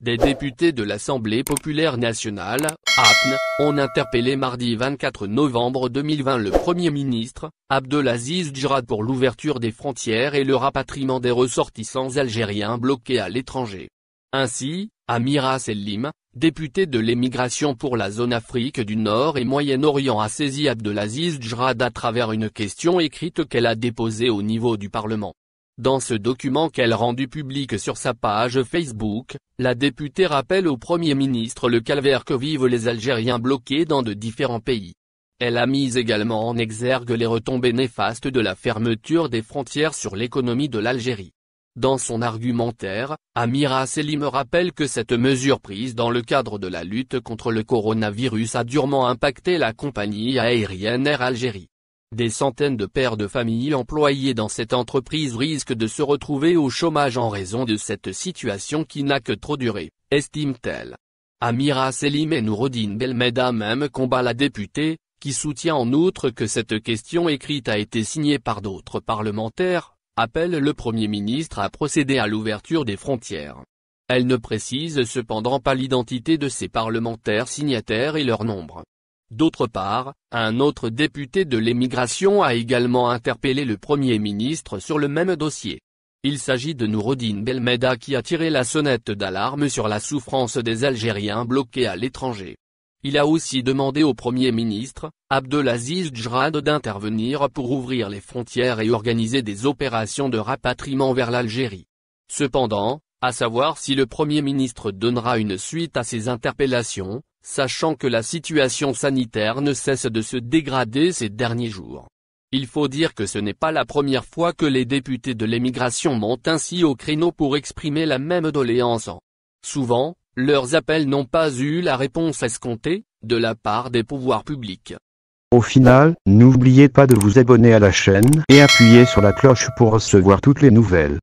Des députés de l'Assemblée populaire nationale, APN, ont interpellé mardi 24 novembre 2020 le Premier ministre, Abdelaziz Djrad pour l'ouverture des frontières et le rapatriement des ressortissants algériens bloqués à l'étranger. Ainsi, Amira Selim, députée de l'émigration pour la zone Afrique du Nord et Moyen-Orient a saisi Abdelaziz Djrad à travers une question écrite qu'elle a déposée au niveau du Parlement. Dans ce document qu'elle rendu public sur sa page Facebook, la députée rappelle au Premier ministre le calvaire que vivent les Algériens bloqués dans de différents pays. Elle a mis également en exergue les retombées néfastes de la fermeture des frontières sur l'économie de l'Algérie. Dans son argumentaire, Amira Selim rappelle que cette mesure prise dans le cadre de la lutte contre le coronavirus a durement impacté la compagnie aérienne Air Algérie. Des centaines de pères de famille employés dans cette entreprise risquent de se retrouver au chômage en raison de cette situation qui n'a que trop duré, estime-t-elle. Amira Selim et Noureddine Belmeda même combat la députée, qui soutient en outre que cette question écrite a été signée par d'autres parlementaires, appelle le Premier ministre à procéder à l'ouverture des frontières. Elle ne précise cependant pas l'identité de ces parlementaires signataires et leur nombre. D'autre part, un autre député de l'émigration a également interpellé le Premier ministre sur le même dossier. Il s'agit de Noureddine Belmeda qui a tiré la sonnette d'alarme sur la souffrance des Algériens bloqués à l'étranger. Il a aussi demandé au Premier ministre, Abdelaziz Djrad d'intervenir pour ouvrir les frontières et organiser des opérations de rapatriement vers l'Algérie. Cependant, à savoir si le Premier ministre donnera une suite à ces interpellations, sachant que la situation sanitaire ne cesse de se dégrader ces derniers jours. Il faut dire que ce n'est pas la première fois que les députés de l'émigration montent ainsi au créneau pour exprimer la même doléance. Souvent, leurs appels n'ont pas eu la réponse escomptée, de la part des pouvoirs publics. Au final, n'oubliez pas de vous abonner à la chaîne et appuyer sur la cloche pour recevoir toutes les nouvelles.